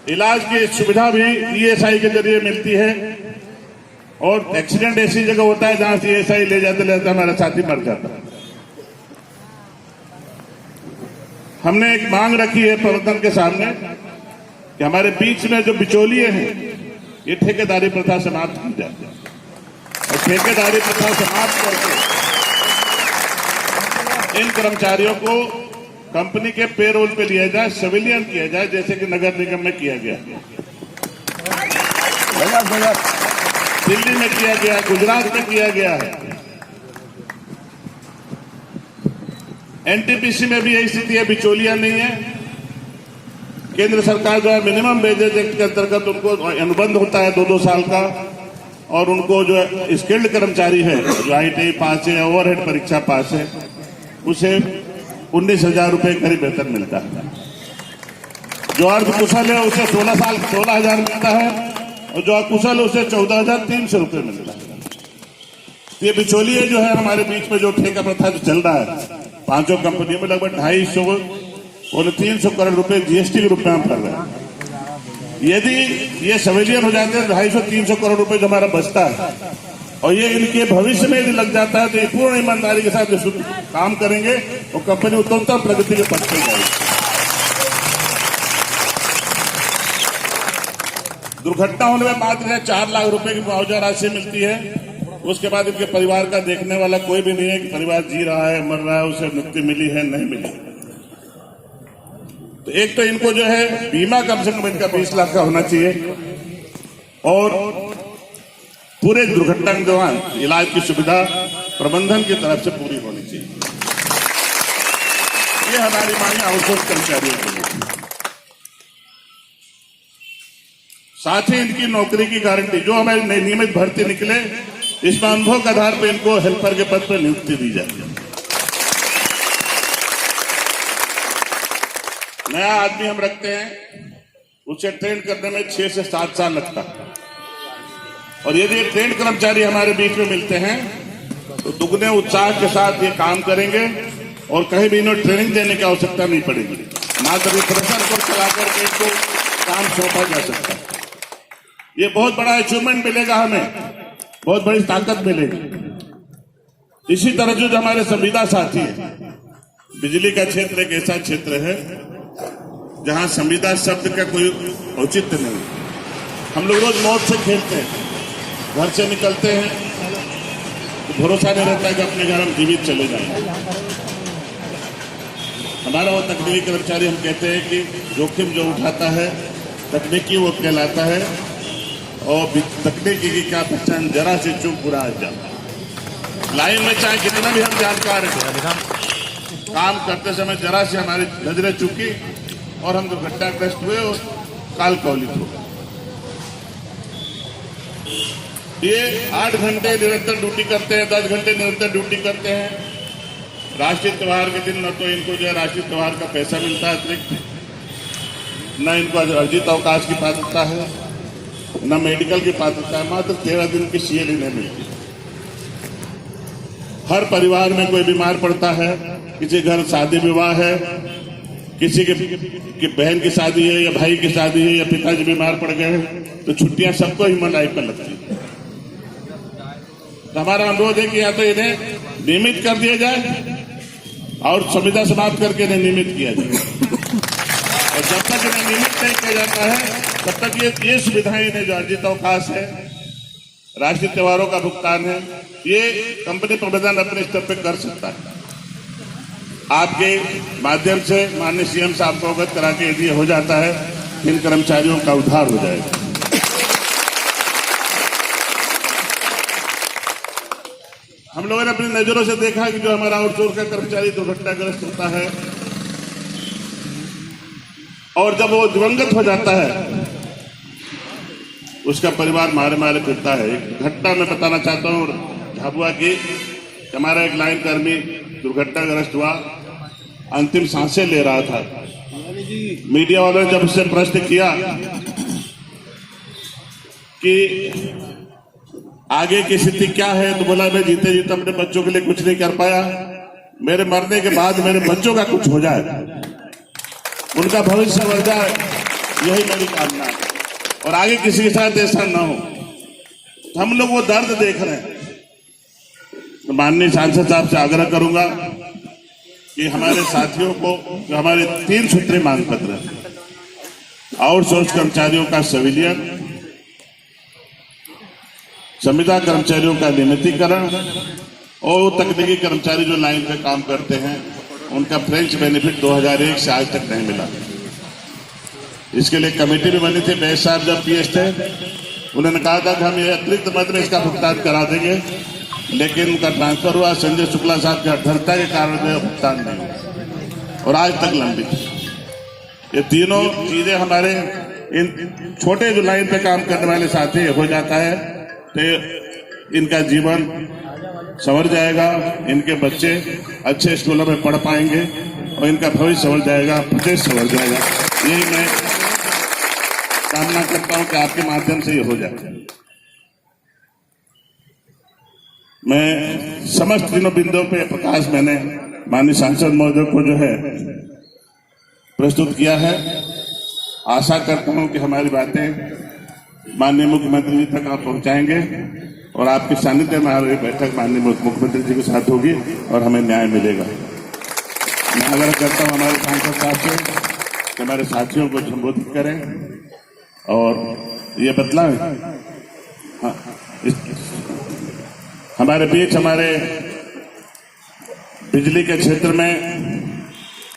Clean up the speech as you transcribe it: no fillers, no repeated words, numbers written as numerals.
इलाज की सुविधा भी ईएसआई के जरिए मिलती है। और एक्सीडेंट ऐसी जगह होता है जहां से ईएसआई ले जाते हमारा साथी मर जाता है। हमने एक मांग रखी है प्रबंधन के सामने कि हमारे बीच में जो बिचौलिए हैं ये ठेकेदारी प्रथा समाप्त की जाए और ठेकेदारी प्रथा समाप्त करके इन कर्मचारियों को कंपनी के पेरोल पे लिया जाए, सिविलियन किया जाए, जैसे कि नगर निगम में किया गया, दिल्ली में किया गया, गुजरात में किया गया है। एनटीपीसी में भी यही स्थिति है, बिचौलिया नहीं है। केंद्र सरकार जो है मिनिमम वेजेज एक्ट के अंतर्गत उनको अनुबंध होता है 2-2 साल का, और उनको जो स्किल्ड कर्मचारी है जो आईटीआई पास है, ओवरहेड परीक्षा पास है, उसे 19,000 रुपये करीब वेतन मिलता है। जो अर्ध कुशल है उसे 16,000 मिलता है, और जो अकुशल है उसे 14,300 रुपये मिलता है। ये बिचौलिए जो है हमारे बीच में जो ठेका प्रथा जो चल रहा है, 5 कंपनियों में लगभग 250 और 300 करोड़ रुपए जीएसटी के रूप में हम कर रहे हैं। यदि ये सिविलियन हो जाते हैं 250-300 करोड़ रुपए जो हमारा बचता है, और ये इनके भविष्य में यदि लग जाता है तो ये पूर्ण ईमानदारी के साथ काम करेंगे और कंपनी उत्तरोत्तर प्रगति के पथ पर जाएगी। दुर्घटना होने में मात्र 4 लाख रुपए की मुआवजा राशि मिलती है। उसके बाद इनके परिवार का देखने वाला कोई भी नहीं है कि परिवार जी रहा है, मर रहा है, उसे मुक्ति मिली है, नहीं मिली। तो एक तो इनको जो है बीमा कम से कम इनका 20 लाख का होना चाहिए, और पूरे दुर्घटना के दौरान इलाज की सुविधा प्रबंधन की तरफ से पूरी होनी चाहिए। ये हमारी मांग है आउटसोर्स कर्मचारियों के लिए। साथ ही इनकी नौकरी की गारंटी, जो हमारी नियमित भर्ती निकले, इसमें अनुभव के आधार पर इनको हेल्पर के पद पर नियुक्ति दी जाए। नया आदमी हम रखते हैं, उसे ट्रेन करने में 6 से 7 साल लगता है, और यदि ट्रेन कर्मचारी हमारे बीच में मिलते हैं तो दुगने उत्साह के साथ ये काम करेंगे और कहीं भी इन्हें ट्रेनिंग देने की आवश्यकता नहीं पड़ेगी। मात्र प्रेशर को चलाकर के इनको काम सौंपा जा सकता है। ये बहुत बड़ा अचीवमेंट मिलेगा, हमें बहुत बड़ी ताकत मिलेगी। इसी तरह जो हमारे संविदा साथी है, बिजली का क्षेत्र एक ऐसा क्षेत्र है जहां संविदा शब्द का कोई औचित्य नहीं। हम लोग रोज मौत से खेलते हैं, घर से निकलते हैं तो भरोसा नहीं रहता है कि अपने घर हम जीवित चले जाएंगे। हमारा वो तकनीकी कर्मचारी, हम कहते हैं कि जोखिम जो उठाता है तकनीकी वो कहलाता है, और तकनीकी की क्या पहचान, जरा से चूक बुरा आ जाता। लाइन में चाहे कितना भी हम जानकार हैं, काम करते समय जरा से हमारी नजरें चूकी और हम दुर्घटनाग्रस्त हुए और काल कौलित हो गए। ये 8 घंटे निरंतर ड्यूटी करते हैं, 10 घंटे निरंतर ड्यूटी करते हैं। राष्ट्रीय त्योहार के दिन न तो इनको जो है राष्ट्रीय त्योहार का पैसा मिलता है अतिरिक्त, न इनको अर्जित अवकाश की पात्रता है, न मेडिकल की पात्रता है। मात्र 13 दिन की सीएल इन्हें मिलती है। हर परिवार में कोई बीमार पड़ता है, किसी घर शादी विवाह है, किसी की बहन की शादी है या भाई की शादी है या पिताजी बीमार पड़ गए हैं, तो छुट्टियां सबको ह्यूमन लाइफ पर लगती है। तो हमारा अनुरोध है कि या तो इन्हें नियमित कर दिया जाए और संविदा समाप्त करके इन्हें नियमित किया जाए, और जब तक इन्हें नियमित नहीं किया जाता है तब तक ये सुविधाएं इन्हें जो अर्जित अवकाश है, राष्ट्रीय त्योहारों का भुगतान है, ये कंपनी प्रबंधन अपने स्तर पर कर सकता है। आपके माध्यम से माननीय सीएम साहब को अवगत करा के यदि हो जाता है, इन कर्मचारियों का उद्धार हो जाएगा। हम लोगों ने अपनी नजरों से देखा कि जो हमारा आउटसोर्स का कर्मचारी दुर्घटनाग्रस्त होता है और जब वो दिवंगत हो जाता है, उसका परिवार मारे मारे फिरता है। एक घटना मैं बताना चाहता हूँ झाबुआ की। हमारा एक लाइन कर्मी दुर्घटनाग्रस्त हुआ, अंतिम सांसें ले रहा था। मीडिया वालों ने जब उससे प्रश्न किया कि आगे की स्थिति क्या है, तो बोला मैं जीते जीते अपने बच्चों के लिए कुछ नहीं कर पाया, मेरे मरने के बाद मेरे बच्चों का कुछ हो जाए, उनका भविष्य बढ़ जाए, यही मेरी कामना है और आगे किसी के साथ ऐसा ना हो। तो हम लोग वो दर्द देख रहे हैं। तो माननीय सांसद साहब से आग्रह करूंगा कि हमारे साथियों को जो हमारे 3 सूत्रीय मांग पत्र है, आउटसोर्स कर्मचारियों का सिविलियन, संविदा कर्मचारियों का नियमितीकरण और तकनीकी कर्मचारी जो लाइन पे काम करते हैं उनका फ्रेंच बेनिफिट 2001 से आज तक नहीं मिला। इसके लिए कमेटी भी बनी थी। बैस साहब जब पीएस थे उन्होंने कहा था कि हम ये अतिरिक्त मद में इसका भुगतान करा देंगे, लेकिन उनका ट्रांसफर हुआ। संजय शुक्ला साहब की अर्थरता के कारण जो भुगतान नहीं हुआ और आज तक लंबित है। ये तीनों चीजें हमारे इन छोटे जो लाइन पे काम करने वाले साथी हो जाता है तो इनका जीवन संवर जाएगा, इनके बच्चे अच्छे स्कूलों में पढ़ पाएंगे और इनका भविष्य संवर जाएगा, प्रदेश संवर जाएगा। यही मैं कामना करता हूं कि आपके माध्यम से ये हो जाए। मैं समस्त तीनों बिंदुओं पे प्रकाश मैंने माननीय सांसद महोदय को जो है प्रस्तुत किया है। आशा करता हूं कि हमारी बातें माननीय मुख्यमंत्री जी तक आप पहुंचाएंगे और आपके सानिध्य में हमारी बैठक माननीय मुख्यमंत्री जी के साथ होगी और हमें न्याय मिलेगा। मैं आग्रह करता हूं हमारे सांसद साहब से कि हमारे साथियों को संबोधित करें और ये बतलाएं। हाँ, हमारे बीच हमारे बिजली के क्षेत्र में